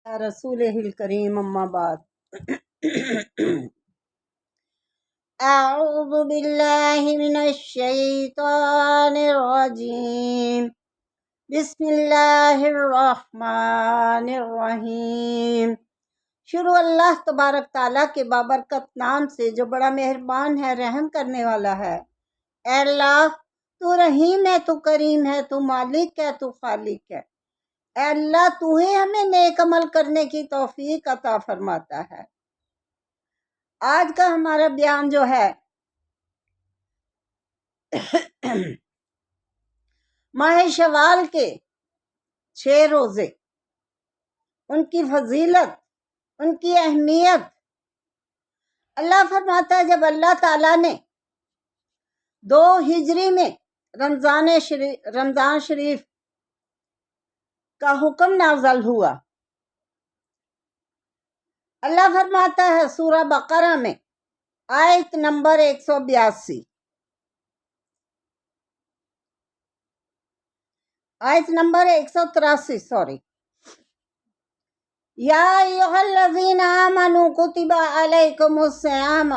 رسولہ الکریم اما بعد اعوذ باللہ من الشیطان الرجیم بسم اللہ الرحمن الرحیم۔ شروع اللہ تبارک تعالیٰ کے بابرکت نام سے جو بڑا مہربان ہے، رحم کرنے والا ہے۔ اے اللہ، تو رحیم ہے، تو کریم ہے، تو مالک ہے، تو خالق ہے۔ اے اللہ، تو ہی ہمیں نیک عمل کرنے کی توفیق عطا فرماتا ہے۔ آج کا ہمارا بیان جو ہے ماہ شوال کے 6 روزے، ان کی فضیلت، ان کی اہمیت۔ اللہ فرماتا ہے جب اللہ تعالیٰ نے 2 ہجری میں رمضان شریف کا حکم نازل ہوا، اللہ فرماتا ہے سورہ بقرہ میں آیت نمبر 182، آیت نمبر 183 سوری، یا ایھا الذین آمنوا کتب علیکم الصیام،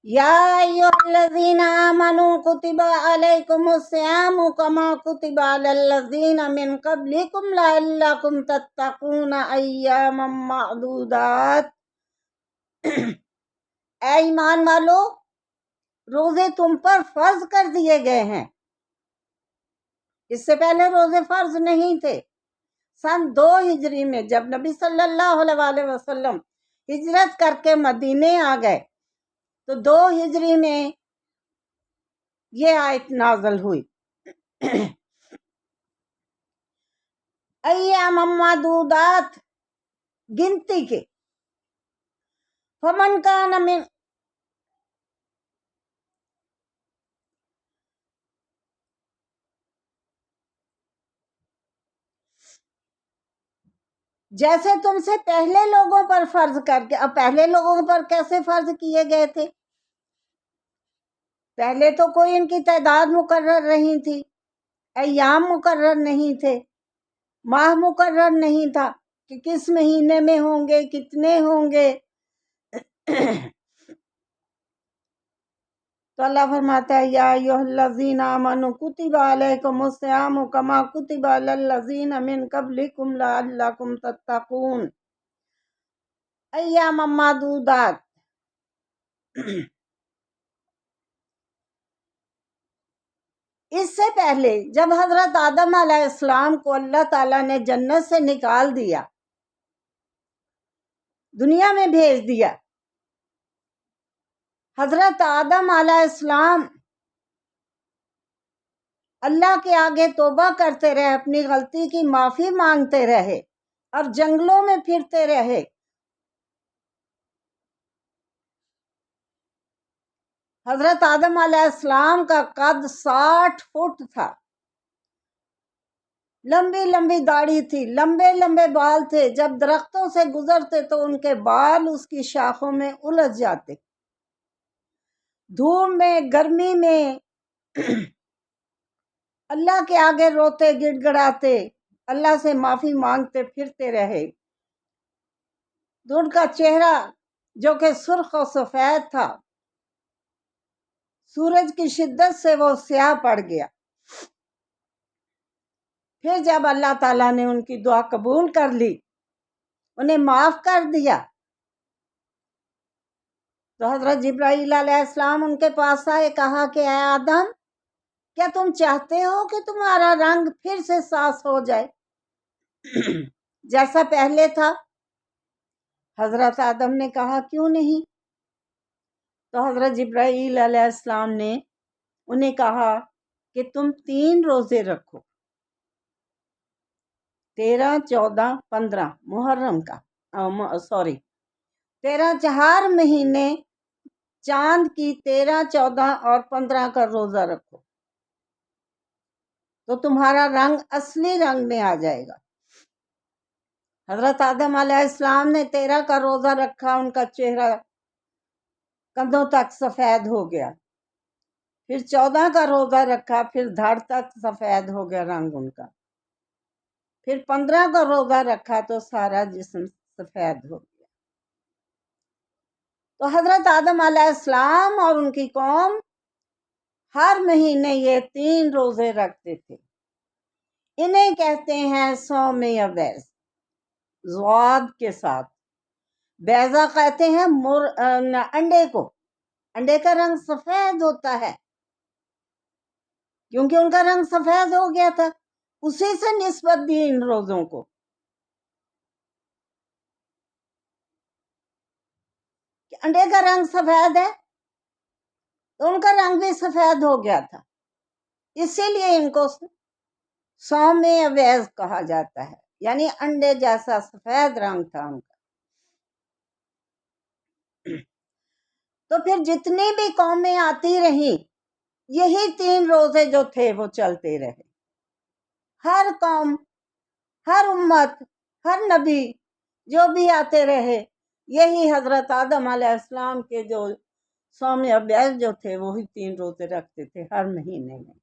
یا ایھا الذین آمنوا کتب علیکم الصیام کما کتب علی الذین من قبلکم لعلکم تتقون ایاما معدودات۔ اے ایمان والو، روزے تم پر فرض کر دیے گئے ہیں۔ اس سے پہلے روزے فرض نہیں تھے۔ سن 2 ہجری میں جب نبی صلی اللہ علیہ وسلم ہجرت کر کے مدینے آ گئے تو 2 ہجری میں یہ آیت نازل ہوئی۔ ایام معدودات، گنتی کے۔ فمن کان من جیسے تم سے پہلے لوگوں پر فرض کر کے، اب پہلے لوگوں پر کیسے فرض کیے گئے تھے؟ پہلے تو کوئی ان کی تعداد مقرر نہیں تھی، ایام مقرر نہیں تھے، ماہ مقرر نہیں تھا کہ کس مہینے میں ہوں گے، کتنے ہوں گے۔ تو اللہ فرماتا ہے یا ایھا الذین آمنوا کتب علیکم الصیام کما کتب علی الذین من قبلکم لعلکم تتقون ایاما معدودات۔ اس سے پہلے جب حضرت آدم علیہ السلام کو اللہ تعالیٰ نے جنت سے نکال دیا، دنیا میں بھیج دیا، حضرت آدم علیہ السلام اللہ کے آگے توبہ کرتے رہے، اپنی غلطی کی معافی مانگتے رہے اور جنگلوں میں پھرتے رہے۔ حضرت آدم علیہ السلام کا قد 60 فٹ تھا، لمبی لمبی داڑھی تھی، لمبے لمبے بال تھے۔ جب درختوں سے گزرتے تو ان کے بال اس کی شاخوں میں الجھ جاتے۔ دھوپ میں، گرمی میں اللہ کے آگے روتے گڑ گڑاتے، اللہ سے معافی مانگتے پھرتے رہے۔ ان کا چہرہ جو کہ سرخ و سفید تھا، سورج کی شدت سے وہ سیاہ پڑ گیا۔ پھر جب اللہ تعالیٰ نے ان کی دعا قبول کر لی، انہیں معاف کر دیا، تو حضرت جبرائیل علیہ السلام ان کے پاس آئے، کہا کہ اے آدم، کیا تم چاہتے ہو کہ تمہارا رنگ پھر سے صاف ہو جائے جیسا پہلے تھا؟ حضرت آدم نے کہا کیوں نہیں؟ تو حضرت جبرائیل علیہ السلام نے انہیں کہا کہ تم 3 روزے رکھو، 13، 14، 15 محرم کا، 4 مہینے چاند کی 13، 14 اور 15 کا روزہ رکھو تو تمہارا رنگ اصلی رنگ میں آ جائے گا۔ حضرت آدم علیہ السلام نے 13 کا روزہ رکھا، ان کا چہرہ کندھوں تک سفید ہو گیا۔ پھر 14 کا روزہ رکھا، پھر دھڑ تک سفید ہو گیا رنگ ان کا۔ پھر 15 کا روزہ رکھا تو سارا جسم سفید ہو گیا۔ تو حضرت آدم علیہ السلام اور ان کی قوم ہر مہینے یہ 3 روزے رکھتے تھے۔ انہیں کہتے ہیں صوم یویز، ضاد کے ساتھ۔ بیضہ کہتے ہیں انڈے کو، انڈے کا رنگ سفید ہوتا ہے، کیونکہ ان کا رنگ سفید ہو گیا تھا، اسی سے نسبت دی ان روزوں کو۔ کہ انڈے کا رنگ سفید ہے تو ان کا رنگ بھی سفید ہو گیا تھا، اسی لیے ان کو صوم یویز کہا جاتا ہے، یعنی انڈے جیسا سفید رنگ تھا ان کا۔ تو پھر جتنی بھی قومیں آتی رہیں، یہی 3 روزے جو تھے وہ چلتے رہے۔ ہر قوم، ہر امت، ہر نبی جو بھی آتے رہے، یہی حضرت آدم علیہ السلام کے جو صوم یویز جو تھے وہی 3 روزے رکھتے تھے ہر مہینے میں۔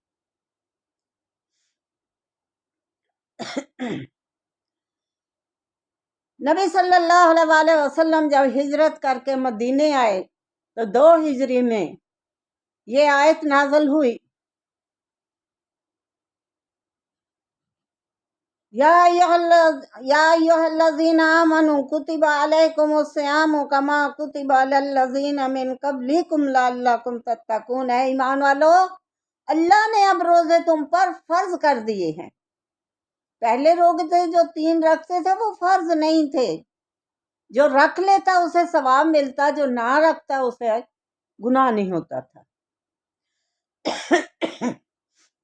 نبی صلی اللہ علیہ وسلم جب ہجرت کر کے مدینے آئے تو 2 ہجری میں یہ آیت نازل ہوئی، یا ایھا الذین آمنوا کتب علیکم الصیام کما کتب علی الذین من قبلکم لعلکم تتقون۔ اے ایمان والو، اللہ نے اب روزے تم پر فرض کر دیے ہیں۔ پہلے روزے جو 3 رکھتے تھے وہ فرض نہیں تھے، جو رکھ لیتا اسے ثواب ملتا، جو نہ رکھتا اسے گناہ نہیں ہوتا تھا۔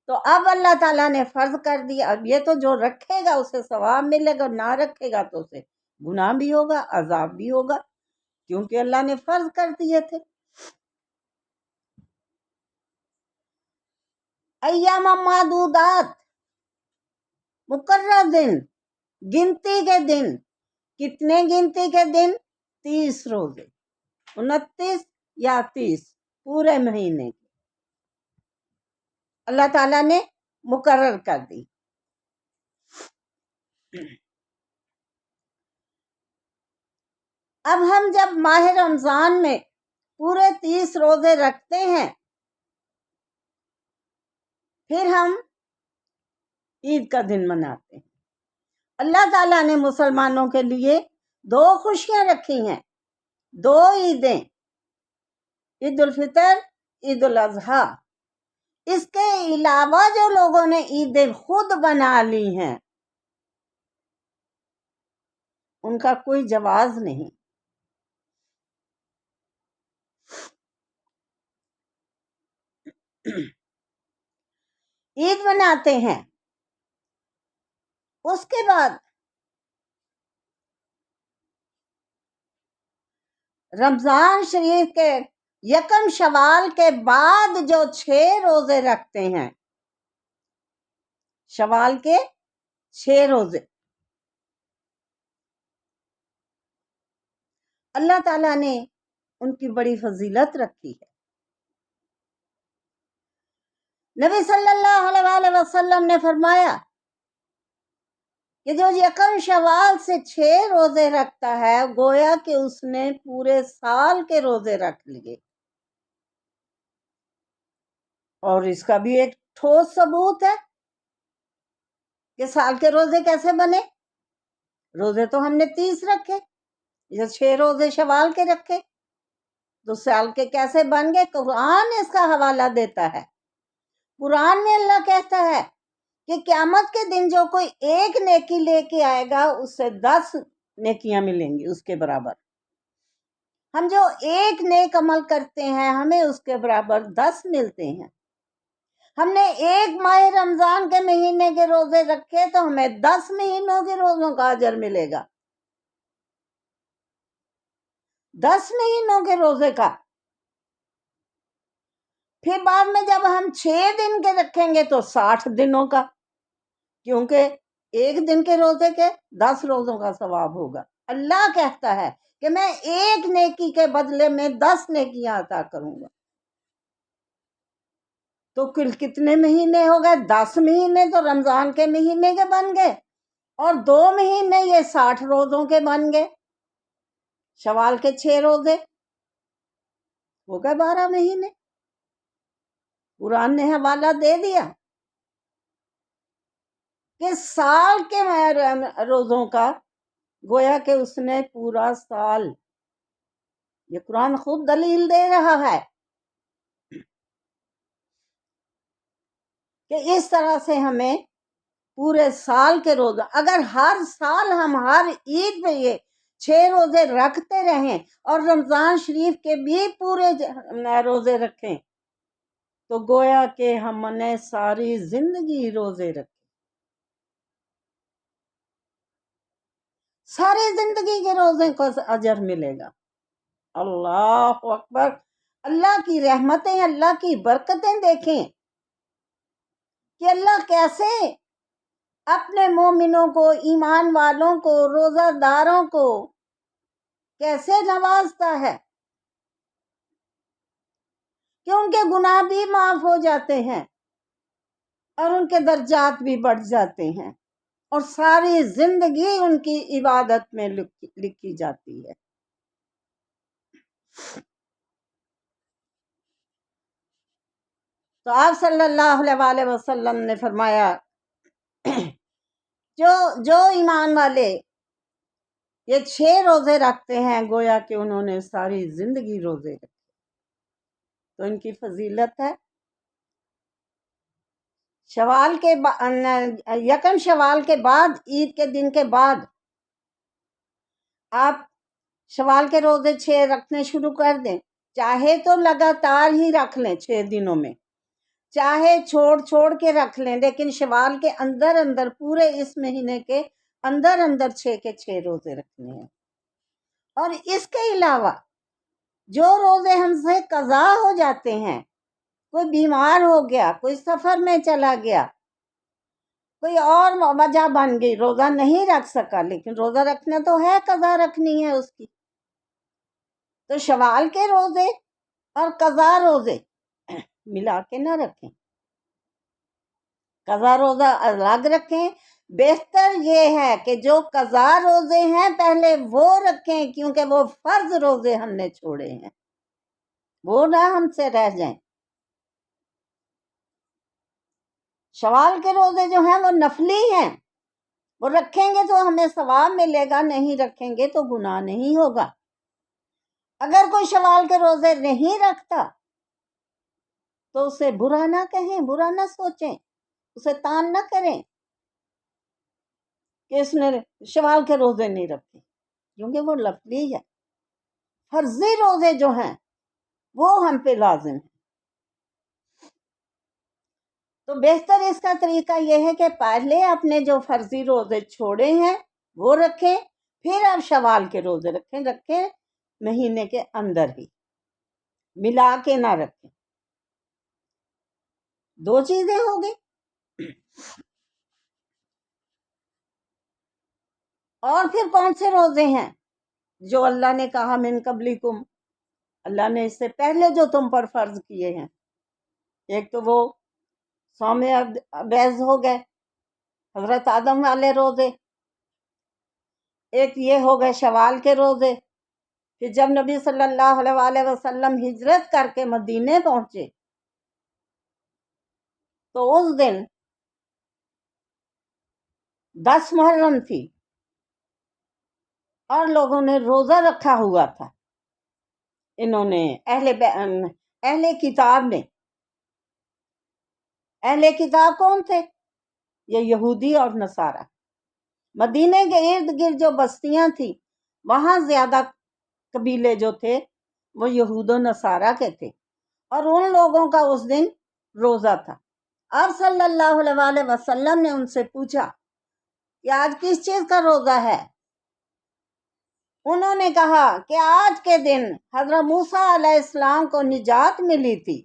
تو اب اللہ تعالیٰ نے فرض کر دیا، اب یہ تو جو رکھے گا اسے ثواب ملے گا، نہ رکھے گا تو اسے گناہ بھی ہوگا، عذاب بھی ہوگا، کیونکہ اللہ نے فرض کر دیے تھے۔ ایام معدودات، مقرر دن، گنتی کے دن۔ کتنے گنتی کے دن؟ 30 روزے، 29 یا 30 پورے مہینے کے اللہ تعالیٰ نے مقرر کر دی۔ اب ہم جب ماہ رمضان میں پورے 30 روزے رکھتے ہیں، پھر ہم عید کا دن مناتے ہیں۔ اللہ تعالیٰ نے مسلمانوں کے لیے 2 خوشیاں رکھی ہیں، 2 عیدیں، عید الفطر، عید الاضحیٰ۔ اس کے علاوہ جو لوگوں نے عیدیں خود بنا لی ہیں ان کا کوئی جواز نہیں۔ عید مناتے ہیں، اس کے بعد رمضان شریف کے 1 شوال کے بعد جو 6 روزے رکھتے ہیں، شوال کے 6 روزے، اللہ تعالیٰ نے ان کی بڑی فضیلت رکھی ہے۔ نبی صلی اللہ علیہ وسلم نے فرمایا کہ جو 1 شوال سے 6 روزے رکھتا ہے گویا کہ اس نے پورے سال کے روزے رکھ لیے۔ اور اس کا بھی ایک ٹھوس ثبوت ہے کہ سال کے روزے کیسے بنے۔ روزے تو ہم نے 30 رکھے، یہ 6 روزے شوال کے رکھے تو سال کے کیسے بن گئے؟ قرآن اس کا حوالہ دیتا ہے۔ قرآن میں اللہ کہتا ہے کہ قیامت کے دن جو کوئی 1 نیکی لے کے آئے گا اس سے 10 نیکیاں ملیں گی اس کے برابر۔ ہم جو 1 نیک عمل کرتے ہیں ہمیں اس کے برابر 10 ملتے ہیں۔ ہم نے 1 ماہ رمضان کے مہینے کے روزے رکھے تو ہمیں 10 مہینوں کے روزوں کا اجر ملے گا، 10 مہینوں کے روزے کا۔ پھر بعد میں جب ہم 6 دن کے رکھیں گے تو 60 دنوں کا، کیونکہ 1 دن کے روزے کے 10 روزوں کا ثواب ہوگا۔ اللہ کہتا ہے کہ میں 1 نیکی کے بدلے میں 10 نیکیاں عطا کروں گا۔ تو کل کتنے مہینے ہو گئے؟ 10 مہینے تو رمضان کے مہینے کے بن گئے، اور 2 مہینے یہ 60 روزوں کے بن گئے، شوال کے 6 روزے ہو گئے 12 مہینے۔ قرآن نے حوالہ دے دیا کہ سال کے روزوں کا، گویا کہ اس نے پورا سال، یہ قرآن خود دلیل دے رہا ہے کہ اس طرح سے ہمیں پورے سال کے روزہ، اگر ہر سال ہم ہر عید پہ یہ 6 روزے رکھتے رہیں اور رمضان شریف کے بھی پورے روزے رکھیں تو گویا کہ ہم نے ساری زندگی روزے رکھے، ساری زندگی کے روزے کو اجر ملے گا۔ اللہ اکبر، اللہ کی رحمتیں، اللہ کی برکتیں دیکھیں کہ اللہ کیسے اپنے مومنوں کو، ایمان والوں کو، روزہ داروں کو کیسے نوازتا ہے کہ ان کے گناہ بھی معاف ہو جاتے ہیں اور ان کے درجات بھی بڑھ جاتے ہیں اور ساری زندگی ان کی عبادت میں لکھی جاتی ہے۔ تو آپ صلی اللہ علیہ وسلم نے فرمایا جو ایمان والے یہ 6 روزے رکھتے ہیں گویا کہ انہوں نے ساری زندگی روزے رکھے، تو ان کی فضیلت ہے۔ شوال کے یکم شوال کے بعد، عید کے دن کے بعد آپ شوال کے روزے 6 رکھنے شروع کر دیں، چاہے تو لگاتار ہی رکھ لیں 6 دنوں میں، چاہے چھوڑ کے رکھ لیں، لیکن شوال کے اندر پورے اس مہینے کے اندر 6 کے 6 روزے رکھنے ہیں۔ اور اس کے علاوہ جو روزے ہم سے قضا ہو جاتے ہیں، کوئی بیمار ہو گیا، کوئی سفر میں چلا گیا، کوئی اور وجہ بن گئی، روزہ نہیں رکھ سکا، لیکن روزہ رکھنا تو ہے، قضا رکھنی ہے اس کی، تو شوال کے روزے اور قضا روزے ملا کے نہ رکھیں، قضا روزہ الگ رکھیں۔ بہتر یہ ہے کہ جو قضا روزے ہیں پہلے وہ رکھیں، کیونکہ وہ فرض روزے ہم نے چھوڑے ہیں، وہ نہ ہم سے رہ جائیں۔ شوال کے روزے جو ہیں وہ نفلی ہیں، وہ رکھیں گے تو ہمیں ثواب ملے گا، نہیں رکھیں گے تو گناہ نہیں ہوگا۔ اگر کوئی شوال کے روزے نہیں رکھتا تو اسے برا نہ کہیں، برا نہ سوچیں، اسے تان نہ کریں کہ اس نے شوال کے روزے نہیں رکھے، کیونکہ وہ نفلی ہے۔ فرضی روزے جو ہیں وہ ہم پہ لازم ہیں۔ تو بہتر اس کا طریقہ یہ ہے کہ پہلے اپنے جو فرضی روزے چھوڑے ہیں وہ رکھیں، پھر آپ شوال کے روزے رکھیں مہینے کے اندر ہی، ملا کے نہ رکھیں۔ 2 چیزیں ہو گئی۔ اور پھر کون سے روزے ہیں جو اللہ نے کہا من قبلکم، اللہ نے اس سے پہلے جو تم پر فرض کیے ہیں؟ ایک تو وہ صوم بیض ہو گئے، حضرت آدم والے روزے، ایک یہ ہو گئے شوال کے روزے۔ پھر جب نبی صلی اللہ علیہ وسلم ہجرت کر کے مدینے پہنچے تو اس دن 10 محرم تھی اور لوگوں نے روزہ رکھا ہوا تھا، انہوں نے اہل کتاب نے، اہل کتاب کون تھے؟ یہ یہودی اور نصارہ۔ مدینے کے ارد گرد جو بستیاں تھیں وہاں زیادہ قبیلے جو تھے وہ یہود و نصارہ کے تھے، اور ان لوگوں کا اس دن روزہ تھا۔ آپ صلی اللہ علیہ وسلم نے ان سے پوچھا کہ آج کس چیز کا روزہ ہے؟ انہوں نے کہا کہ آج کے دن حضرت موسیٰ علیہ السلام کو نجات ملی تھی،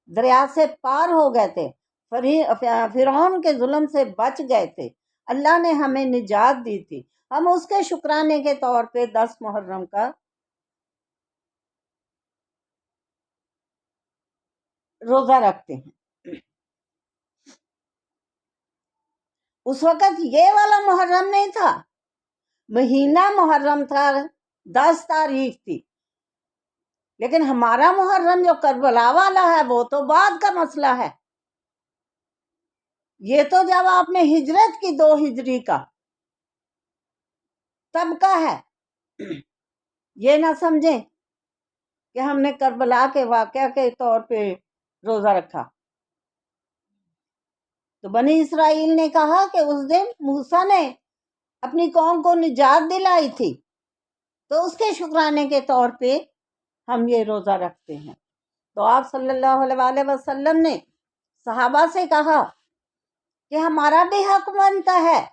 دریا سے پار ہو گئے تھے، فرعون کے ظلم سے بچ گئے تھے، اللہ نے ہمیں نجات دی تھی، ہم اس کے شکرانے کے طور پہ 10 محرم کا روزہ رکھتے ہیں۔ اس وقت یہ والا محرم نہیں تھا، مہینہ محرم تھا، 10 تاریخ تھی، لیکن ہمارا محرم جو کربلا والا ہے وہ تو بعد کا مسئلہ ہے. یہ تو جب آپ نے ہجرت کی 2 ہجری کا تب کا ہے. یہ نہ سمجھیں کہ ہم نے کربلا کے واقعہ کے طور پہ روزہ رکھا. تو بنی اسرائیل نے کہا کہ اس دن موسیٰ نے اپنی قوم کو نجات دلائی تھی، تو اس کے شکرانے کے طور پہ ہم یہ روزہ رکھتے ہیں. تو آپ صلی اللہ علیہ وسلم نے صحابہ سے کہا کہ ہمارا بھی حق بنتا ہے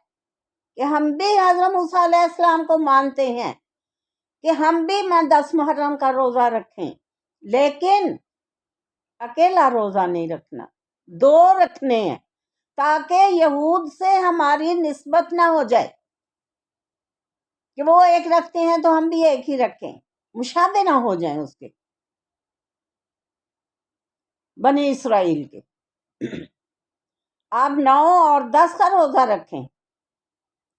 کہ ہم بھی حضرت موسیٰ علیہ السلام کو مانتے ہیں کہ ہم بھی 10 محرم کا روزہ رکھیں، لیکن اکیلا روزہ نہیں رکھنا، 2 رکھنے ہیں تاکہ یہود سے ہماری نسبت نہ ہو جائے کہ وہ ایک رکھتے ہیں تو ہم بھی ایک ہی رکھیں، مشابہ نہ ہو جائیں اس کے بنی اسرائیل کے. آپ 9 اور 10 کا روزہ رکھیں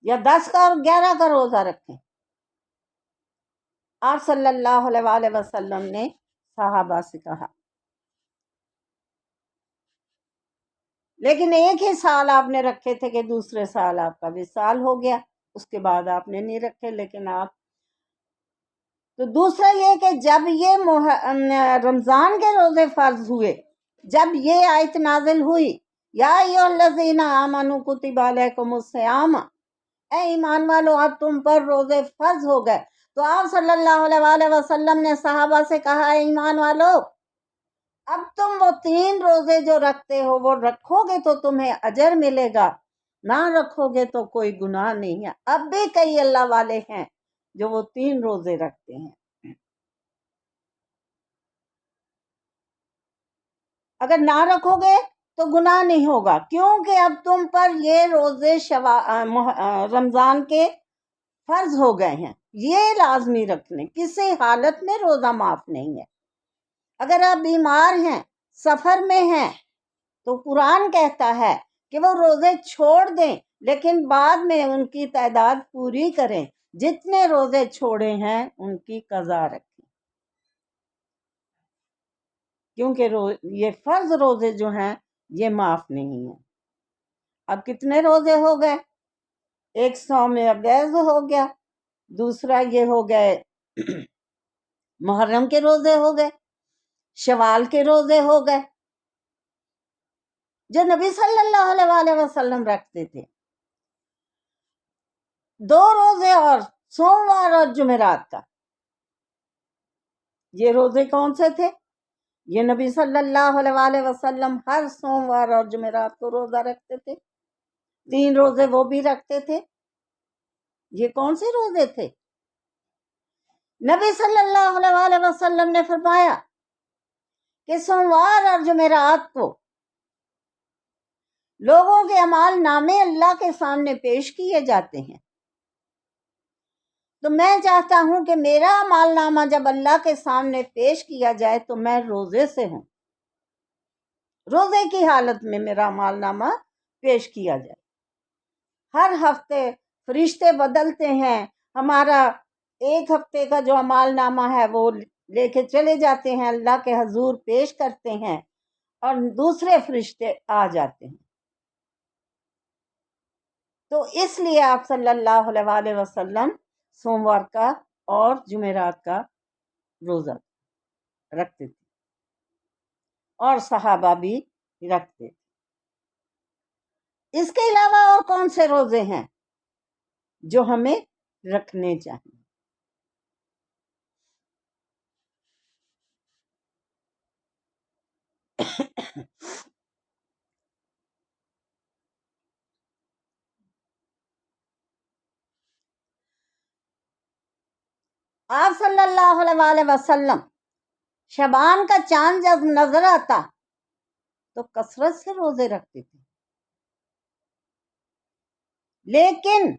یا 10 کا اور 11 کا روزہ رکھیں. آپ صلی اللہ علیہ وسلم نے صحابہ سے کہا. لیکن ایک ہی سال آپ نے رکھے تھے کہ دوسرے سال آپ کا وصال ہو گیا، اس کے بعد آپ نے نہیں رکھے. لیکن آپ تو دوسرا یہ کہ جب یہ رمضان کے روزے فرض ہوئے، جب یہ آیت نازل ہوئی یا ایھا الذین آمنوا کتب علیکم الصیام، اے ایمان والو اب تم پر روزے فرض ہو گئے، تو آپ صلی اللہ علیہ وسلم نے صحابہ سے کہا اے ایمان والو اب تم وہ 3 روزے جو رکھتے ہو وہ رکھو گے تو تمہیں اجر ملے گا، نہ رکھو گے تو کوئی گناہ نہیں ہے. اب بھی کئی اللہ والے ہیں جو وہ 3 روزے رکھتے ہیں. اگر نہ رکھو گے تو گناہ نہیں ہوگا، کیونکہ اب تم پر یہ روزے رمضان کے فرض ہو گئے ہیں، یہ لازمی رکھنے، کسی حالت میں روزہ معاف نہیں ہے. اگر آپ بیمار ہیں، سفر میں ہیں، تو قرآن کہتا ہے کہ وہ روزے چھوڑ دیں لیکن بعد میں ان کی تعداد پوری کریں، جتنے روزے چھوڑے ہیں ان کی قضا رکھیں، کیونکہ یہ فرض روزے جو ہیں یہ معاف نہیں ہیں. اب کتنے روزے ہو گئے؟ ایک صوم ابیض ہو گیا، دوسرا یہ ہو گئے محرم کے روزے ہو گئے، شوال کے روزے ہو گئے جو نبی صلی اللہ علیہ وسلم رکھتے تھے. 2 روزے اور سوموار اور جمعرات کا. یہ روزے کون سے تھے؟ یہ نبی صلی اللہ علیہ وسلم ہر سوموار اور جمعرات کو روزہ رکھتے تھے. 3 روزے وہ بھی رکھتے تھے. یہ کون سے روزے تھے؟ نبی صلی اللہ علیہ وسلم نے فرمایا کہ سوموار اور جمعرات کو لوگوں کے اعمال نامے اللہ کے سامنے پیش کیے جاتے ہیں. تو میں چاہتا ہوں کہ میرا اعمال نامہ جب اللہ کے سامنے پیش کیا جائے تو میں روزے سے ہوں، روزے کی حالت میں میرا اعمال نامہ پیش کیا جائے. ہر ہفتے فرشتے بدلتے ہیں، ہمارا ایک ہفتے کا جو اعمال نامہ ہے وہ لے کے چلے جاتے ہیں، اللہ کے حضور پیش کرتے ہیں اور دوسرے فرشتے آ جاتے ہیں. تو اس لیے آپ صلی اللہ علیہ وسلم سوموار کا اور جمعرات کا روزہ رکھتے تھے اور صحابہ بھی رکھتے تھے. اس کے علاوہ اور کون سے روزے ہیں جو ہمیں رکھنے چاہیے؟ آپ صلی اللہ علیہ وسلم شعبان کا چاند جب نظر آتا تو کثرت سے روزے رکھتے تھے، لیکن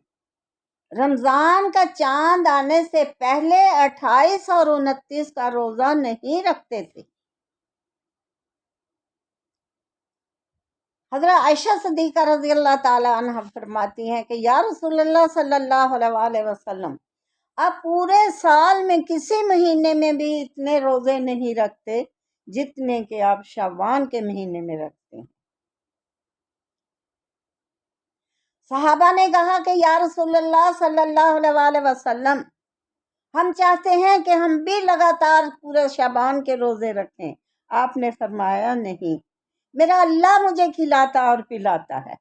رمضان کا چاند آنے سے پہلے 28 اور 29 کا روزہ نہیں رکھتے تھے. حضرت عائشہ صدیقہ رضی اللہ تعالی عنہ فرماتی ہیں کہ یا رسول اللہ صلی اللہ علیہ وسلم، آپ پورے سال میں کسی مہینے میں بھی اتنے روزے نہیں رکھتے جتنے کہ آپ شعبان کے مہینے میں رکھتے ہیں۔ صحابہ نے کہا کہ یا رسول اللہ صلی اللہ علیہ وسلم، ہم چاہتے ہیں کہ ہم بھی لگاتار پورے شعبان کے روزے رکھیں۔ آپ نے فرمایا نہیں، میرا اللہ مجھے کھلاتا اور پلاتا ہے،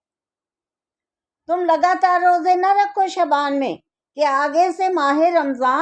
تم لگاتار روزے نہ رکھو شعبان میں کہ آگے سے ماہ رمضان